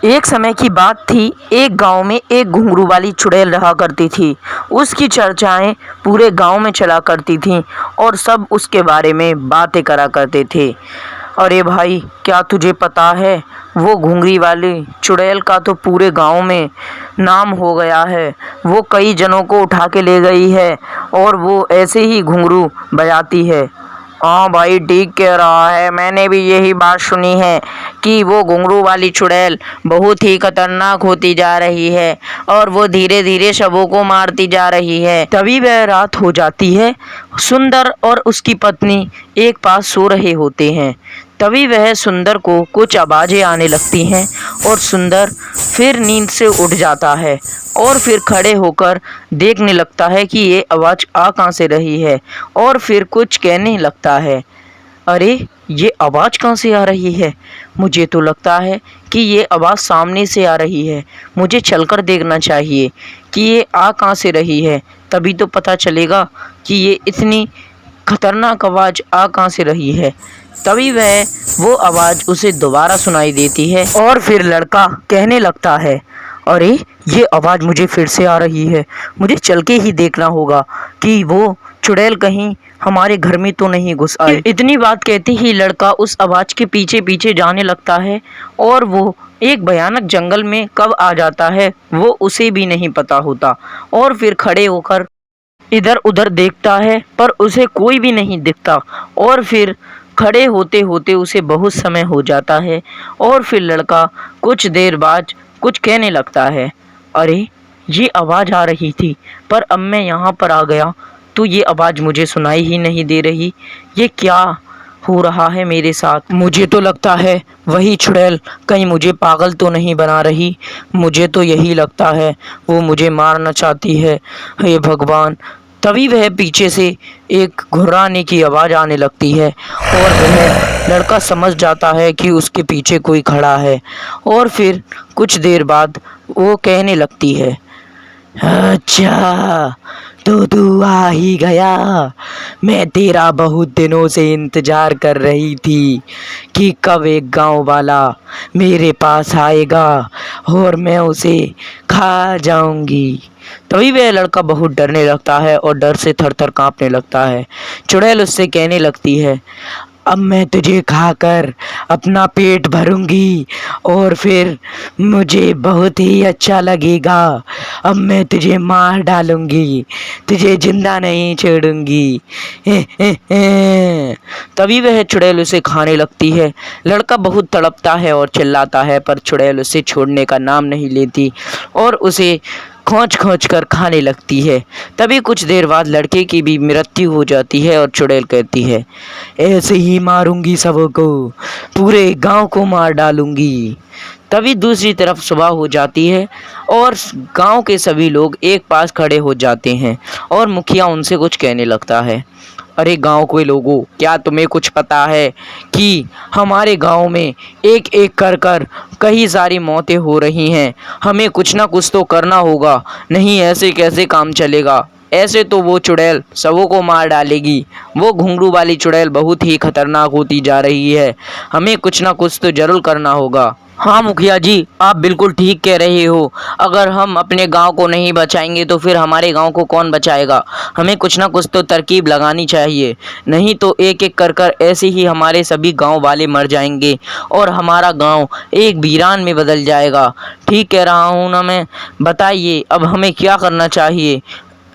एक समय की बात थी। एक गांव में एक घुंघरू वाली चुड़ैल रहा करती थी। उसकी चर्चाएं पूरे गांव में चला करती थीं और सब उसके बारे में बातें करा करते थे। अरे भाई, क्या तुझे पता है, वो घुंघरी वाली चुड़ैल का तो पूरे गांव में नाम हो गया है। वो कई जनों को उठा के ले गई है और वो ऐसे ही घुंघरू बजाती है। हाँ भाई, ठीक कह रहा है। मैंने भी यही बात सुनी है कि वो घुंघरू वाली चुड़ैल बहुत ही खतरनाक होती जा रही है और वो धीरे धीरे सबों को मारती जा रही है। तभी वह रात हो जाती है। सुंदर और उसकी पत्नी एक पास सो रहे होते हैं। तभी वह सुंदर को कुछ आवाज़ें आने लगती हैं और सुंदर फिर नींद से उठ जाता है और फिर खड़े होकर देखने लगता है कि ये आवाज़ आ कहाँ से रही है और फिर कुछ कहने लगता है। अरे, ये आवाज़ कहाँ से आ रही है? मुझे तो लगता है कि ये आवाज़ सामने से आ रही है। मुझे चलकर देखना चाहिए कि ये आ कहाँ से रही है, तभी तो पता चलेगा कि ये इतनी खतरनाक आवाज़ आ कहाँ से रही है। तभी वो आवाज़ उसे दोबारा सुनाई देती है और फिर लड़का कहने लगता है, अरे, ये आवाज़ मुझे फिर से आ रही है। मुझे चल के ही देखना होगा कि वो चुड़ैल कहीं हमारे घर में तो नहीं घुस आई। इतनी बात कहते ही लड़का उस आवाज़ के पीछे पीछे जाने लगता है और वो एक भयानक जंगल में कब आ जाता है वो उसे भी नहीं पता होता। और फिर खड़े होकर इधर उधर देखता है पर उसे कोई भी नहीं दिखता और फिर खड़े होते होते उसे बहुत समय हो जाता है और फिर लड़का कुछ देर बाद कुछ कहने लगता है। अरे, ये आवाज़ आ रही थी पर अब मैं यहाँ पर आ गया तो ये आवाज़ मुझे सुनाई ही नहीं दे रही। ये क्या हो रहा है मेरे साथ? मुझे तो लगता है वही चुड़ैल कहीं मुझे पागल तो नहीं बना रही। मुझे तो यही लगता है वो मुझे मारना चाहती है। हे भगवान! तभी वह पीछे से एक घुर्राने की आवाज़ आने लगती है और वह लड़का समझ जाता है कि उसके पीछे कोई खड़ा है और फिर कुछ देर बाद वो कहने लगती है, अच्छा, तो तू आ ही गया। मैं तेरा बहुत दिनों से इंतज़ार कर रही थी कि कब एक गांव वाला मेरे पास आएगा और मैं उसे खा जाऊंगी। तभी वह लड़का बहुत डरने लगता है और डर से थर थर काँपने लगता है। चुड़ैल उससे कहने लगती है, अब मैं तुझे खाकर अपना पेट भरूंगी और फिर मुझे बहुत ही अच्छा लगेगा। अब मैं तुझे मार डालूंगी, तुझे जिंदा नहीं छोड़ूंगी। तभी वह चुड़ैल उसे खाने लगती है। लड़का बहुत तड़पता है और चिल्लाता है पर चुड़ैल उसे छोड़ने का नाम नहीं लेती और उसे खौंच खौंच कर खाने लगती है। तभी कुछ देर बाद लड़के की भी मृत्यु हो जाती है और चुड़ैल कहती है, ऐसे ही मारूंगी सबको, पूरे गांव को मार डालूंगी। तभी दूसरी तरफ सुबह हो जाती है और गांव के सभी लोग एक पास खड़े हो जाते हैं और मुखिया उनसे कुछ कहने लगता है। अरे गांव के लोगों, क्या तुम्हें कुछ पता है कि हमारे गांव में एक एक कर कई सारी मौतें हो रही हैं। हमें कुछ ना कुछ तो करना होगा, नहीं ऐसे कैसे काम चलेगा। ऐसे तो वो चुड़ैल सबों को मार डालेगी। वो घुंघरू वाली चुड़ैल बहुत ही खतरनाक होती जा रही है। हमें कुछ ना कुछ तो जरूर करना होगा। हाँ मुखिया जी, आप बिल्कुल ठीक कह रहे हो। अगर हम अपने गांव को नहीं बचाएंगे तो फिर हमारे गांव को कौन बचाएगा। हमें कुछ ना कुछ तो तरकीब लगानी चाहिए, नहीं तो एक एक कर ऐसे ही हमारे सभी गांव वाले मर जाएंगे और हमारा गांव एक वीरान में बदल जाएगा। ठीक कह रहा हूँ ना मैं? बताइए अब हमें क्या करना चाहिए।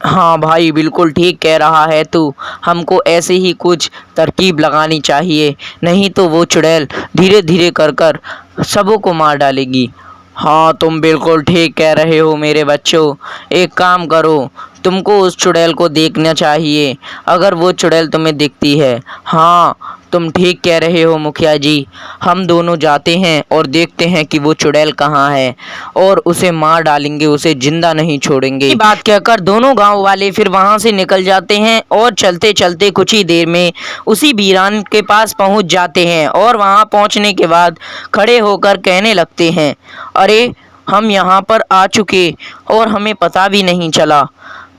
हाँ भाई, बिल्कुल ठीक कह रहा है तू। हमको ऐसे ही कुछ तरकीब लगानी चाहिए, नहीं तो वो चुड़ैल धीरे धीरे कर सबों को मार डालेगी। हाँ, तुम बिल्कुल ठीक कह रहे हो मेरे बच्चों। एक काम करो, तुमको उस चुड़ैल को देखना चाहिए। अगर वो चुड़ैल तुम्हें दिखती है, हाँ तुम ठीक कह रहे हो मुखिया जी, हम दोनों जाते हैं और देखते हैं कि वो चुड़ैल कहाँ है और उसे मार डालेंगे, उसे जिंदा नहीं छोड़ेंगे। ये बात कहकर दोनों गांव वाले फिर वहां से निकल जाते हैं और चलते चलते कुछ ही देर में उसी वीरान के पास पहुंच जाते हैं और वहां पहुंचने के बाद खड़े होकर कहने लगते हैं, अरे, हम यहाँ पर आ चुके और हमें पता भी नहीं चला।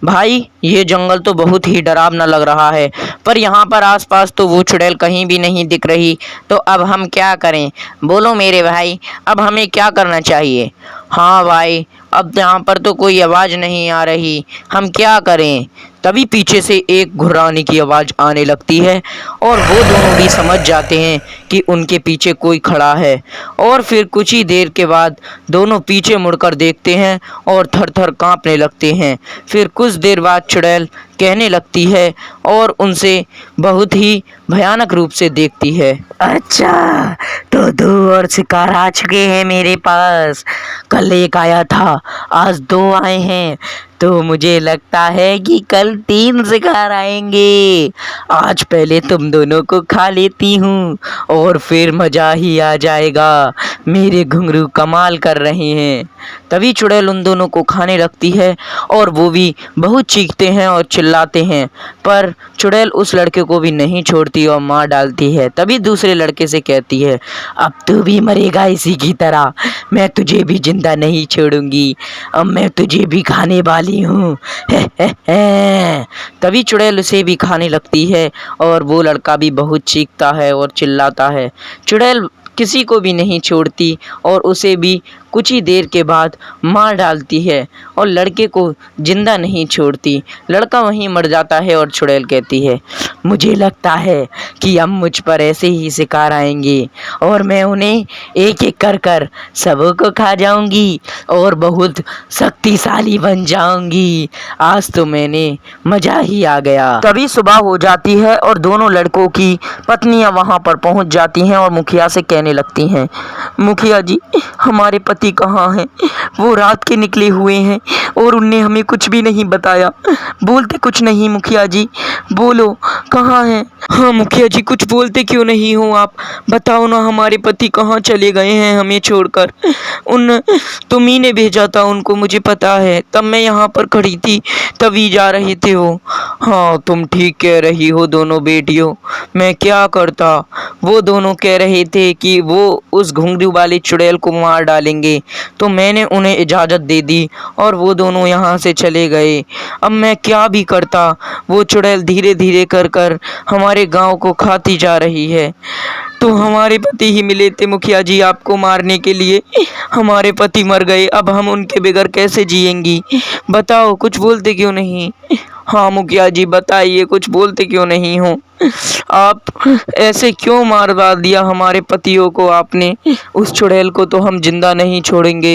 भाई ये जंगल तो बहुत ही डरावना लग रहा है, पर यहाँ पर आसपास तो वो चुड़ैल कहीं भी नहीं दिख रही। तो अब हम क्या करें? बोलो मेरे भाई, अब हमें क्या करना चाहिए? हाँ भाई, अब यहाँ पर तो कोई आवाज़ नहीं आ रही, हम क्या करें? तभी पीछे से एक घुर्राने की आवाज़ आने लगती है और वो दोनों भी समझ जाते हैं कि उनके पीछे कोई खड़ा है। और फिर कुछ ही देर के बाद दोनों पीछे मुड़कर देखते हैं और थर थर काँपने लगते हैं। फिर कुछ देर बाद चुड़ैल कहने लगती है और उनसे बहुत ही भयानक रूप से देखती है। अच्छा, तो दो और शिकार आ चुके हैं मेरे पास। कल एक आया था, आज दो आए हैं, तो मुझे लगता है कि कल 3 शिकार आएंगे। आज पहले तुम दोनों को खा लेती हूँ और फिर मज़ा ही आ जाएगा। मेरे घुंघरू कमाल कर रहे हैं। तभी चुड़ैल उन दोनों को खाने लगती है और वो भी बहुत चीखते हैं और चिल्लाते हैं, पर चुड़ैल उस लड़के को भी नहीं छोड़ती और मार डालती है। तभी दूसरे लड़के से कहती है, अब तू भी मरेगा इसी की तरह, मैं तुझे भी जिंदा नहीं छोड़ूंगी, अब मैं तुझे भी खाने वाली हूँ। तभी चुड़ैल उसे भी खाने लगती है और वो लड़का भी बहुत चीखता है और चिल्लाता है। चुड़ैल किसी को भी नहीं छोड़ती और उसे भी कुछ ही देर के बाद मार डालती है और लड़के को जिंदा नहीं छोड़ती। लड़का वहीं मर जाता है और चुड़ैल कहती है, मुझे लगता है कि अब मुझ पर ऐसे ही शिकार आएंगे और मैं उन्हें एक एक कर कर सबों को खा जाऊंगी और बहुत शक्तिशाली बन जाऊंगी। आज तो मैंने मज़ा ही आ गया। तभी सुबह हो जाती है और दोनों लड़कों की पत्नियां वहां पर पहुंच जाती हैं और मुखिया से कहने लगती हैं, मुखिया जी, हमारे पति कहाँ हैं? वो रात के निकले हुए हैं और उनने हमें कुछ भी नहीं बताया। बोलते कुछ नहीं मुखिया जी, बोलो कहाँ हैं? हाँ मुखिया जी, कुछ बोलते क्यों नहीं हो आप? बताओ ना, हमारे पति कहाँ चले गए हैं हमें छोड़कर? तुम ही ने भेजा था उनको, मुझे पता है, तब मैं यहाँ पर खड़ी थी तभी जा रहे थे वो। हाँ तुम ठीक कह रही हो दोनों बेटियों, मैं क्या करता। वो दोनों कह रहे थे कि वो उस घुंघरू वाली चुड़ैल को मार डालेंगे, तो मैंने उन्हें इजाज़त दे दी और वो दोनों यहाँ से चले गए। अब मैं क्या भी करता, वो चुड़ैल धीरे धीरे कर कर हमारे गांव को खाती जा रही है। तो हमारे पति ही मिले थे मुखिया जी आपको मारने के लिए, हमारे पति मर गए, अब हम उनके बगैर कैसे जिएंगी? बताओ, कुछ बोलते क्यों नहीं? हाँ मुखिया जी बताइए, कुछ बोलते क्यों नहीं हो? आप ऐसे क्यों मारवा दिया हमारे पतियों को आपने? उस चुड़ैल को तो हम जिंदा नहीं छोड़ेंगे,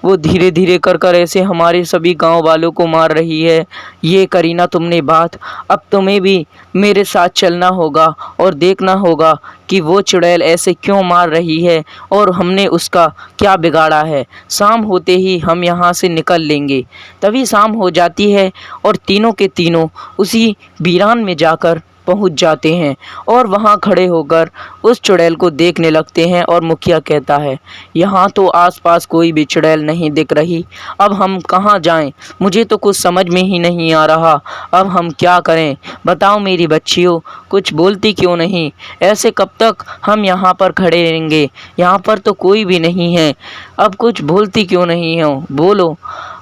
वो धीरे धीरे कर कर ऐसे हमारे सभी गांव वालों को मार रही है। ये करीना तुमने बात, अब तुम्हें भी मेरे साथ चलना होगा और देखना होगा कि वो चुड़ैल ऐसे क्यों मार रही है और हमने उसका क्या बिगाड़ा है। शाम होते ही हम यहाँ से निकल लेंगे। तभी शाम हो जाती है और तीनों के तीनों उसी वीरान में जाकर पहुंच जाते हैं और वहां खड़े होकर उस चुड़ैल को देखने लगते हैं। और मुखिया कहता है, यहाँ तो आसपास कोई भी चुड़ैल नहीं दिख रही, अब हम कहाँ जाएं? मुझे तो कुछ समझ में ही नहीं आ रहा, अब हम क्या करें? बताओ मेरी बच्चियों, कुछ बोलती क्यों नहीं? ऐसे कब तक हम यहाँ पर खड़े रहेंगे? यहाँ पर तो कोई भी नहीं है, अब कुछ बोलती क्यों नहीं हो? बोलो।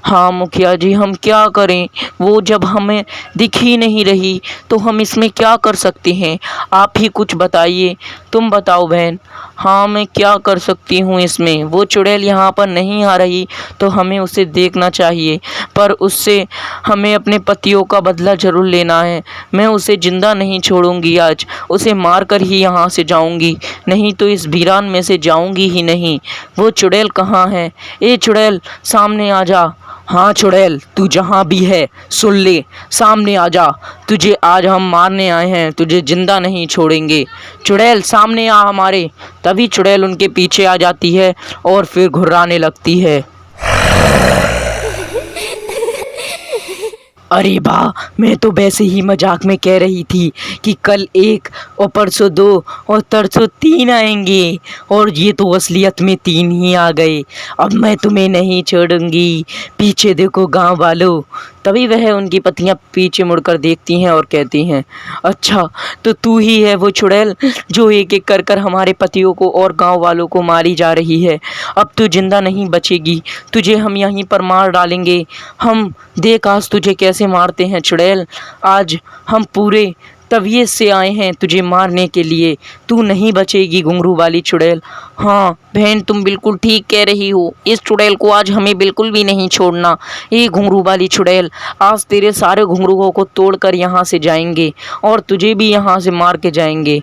हाँ मुखिया जी, हम क्या करें? वो जब हमें दिख ही नहीं रही तो हम इसमें क्या कर सकते हैं? आप ही कुछ बताइए, तुम बताओ बहन। हाँ मैं क्या कर सकती हूँ इसमें? वो चुड़ैल यहाँ पर नहीं आ रही तो हमें उसे देखना चाहिए, पर उससे हमें अपने पतियों का बदला ज़रूर लेना है। मैं उसे ज़िंदा नहीं छोड़ूंगी, आज उसे मार कर ही यहाँ से जाऊंगी, नहीं तो इस वीरान में से जाऊंगी ही नहीं। वो चुड़ैल कहाँ है? ए चुड़ैल, सामने आ जा। हाँ चुड़ैल, तू जहाँ भी है सुन ले, सामने आ जा, तुझे आज हम मारने आए हैं, तुझे जिंदा नहीं छोड़ेंगे। चुड़ैल सामने आ हमारे। तभी चुड़ैल उनके पीछे आ जाती है और फिर घुर्राने लगती है। अरे वाह, मैं तो वैसे ही मजाक में कह रही थी कि कल 1 और परसों 2 और तरसों 3 आएंगे, और ये तो असलियत में 3 ही आ गए। अब मैं तुम्हें नहीं छोड़ूंगी। पीछे देखो गांव वालों, तभी वह उनकी पत्नियां पीछे मुड़कर देखती हैं और कहती हैं, अच्छा तो तू ही है वो चुड़ैल जो एक एक कर कर हमारे पतियों को और गांव वालों को मारी जा रही है। अब तू जिंदा नहीं बचेगी, तुझे हम यहीं पर मार डालेंगे। हम देख आज तुझे कैसे मारते हैं चुड़ैल। आज हम पूरे तबीयत से आए हैं तुझे मारने के लिए। तू नहीं बचेगी घुंघरू वाली चुड़ैल। हाँ बहन, तुम बिल्कुल ठीक कह रही हो। इस चुड़ैल को आज हमें बिल्कुल भी नहीं छोड़ना। ये घुंघरू वाली चुड़ैल, आज तेरे सारे घुंघरुओं को तोड़कर यहाँ से जाएंगे और तुझे भी यहाँ से मार के जाएंगे।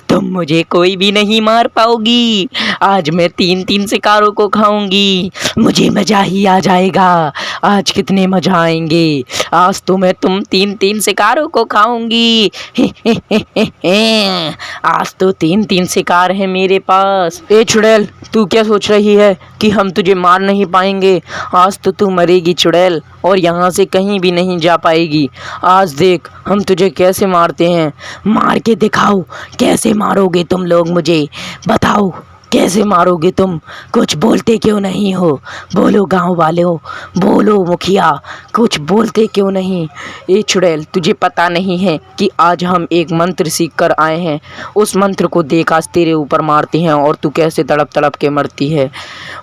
तुम मुझे कोई भी नहीं मार पाओगी। आज मैं 3-3 शिकारों को खाऊंगी। मुझे मज़ा ही आ जाएगा। आज कितने मज़ा आएंगे। आज तो मैं तुम 3-3 शिकारों को खाऊंगी। आज तो 3-3 शिकार है मेरे पास। ए चुड़ैल, तू क्या सोच रही है कि हम तुझे मार नहीं पाएंगे? आज तो तू मरेगी चुड़ैल और यहाँ से कहीं भी नहीं जा पाएगी। आज देख हम तुझे कैसे मारते हैं। मार के दिखाओ, कैसे मारोगे तुम लोग मुझे? बताओ कैसे मारोगे तुम? कुछ बोलते क्यों नहीं हो? बोलो गांव वालों, बोलो मुखिया, कुछ बोलते क्यों नहीं? ए चुड़ैल, तुझे पता नहीं है कि आज हम एक मंत्र सीख कर आए हैं। उस मंत्र को देख आज तेरे ऊपर मारते हैं और तू कैसे तड़प तड़प के मरती है।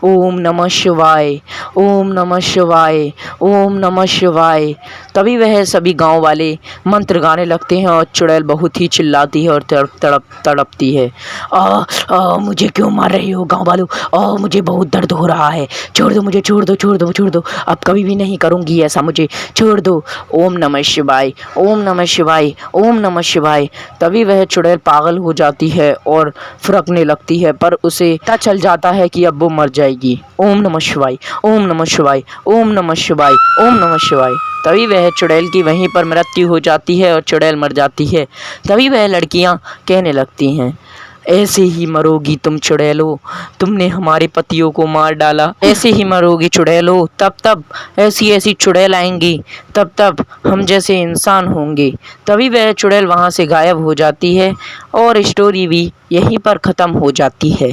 ओम नमः शिवाय, ओम नमः शिवाय, ओम नमः शिवाय। तभी वह सभी गांव वाले मंत्र गाने लगते हैं और चुड़ैल बहुत ही चिल्लाती है और तड़पती है। मुझे क्यों मार रही हो गांव वालों? मुझे बहुत दर्द हो रहा है। छोड़ दो मुझे, छोड़ दो, छोड़ दो, छोड़ दो। अब कभी भी नहीं करूँगी ऐसा, मुझे छोड़ दो। ओम नमः शिवाय, ओम नमः शिवाय, ओम नमः शिवाय। तभी वह चुड़ैल पागल हो जाती है और फुरकने लगती है, पर उसे पता चल जाता है कि अब वो मर जाएगी। ओम नमः शिवाय, ओम नमः शिवाय, ओम नमः शिवाय, ओम नमः शिवाय। तभी वह चुड़ैल की वहीं पर मृत्यु हो जाती है और चुड़ैल मर जाती है। तभी वह लड़कियां कहने लगती हैं, ऐसे ही मरोगी तुम चुड़ैलो। तुमने हमारे पतियों को मार डाला, ऐसे ही मरोगी चुड़ैलो। तब ऐसी ऐसी चुड़ैल आएंगी, तब हम जैसे इंसान होंगे। तभी वह चुड़ैल वहाँ से गायब हो जाती है और स्टोरी भी यहीं पर ख़त्म हो जाती है।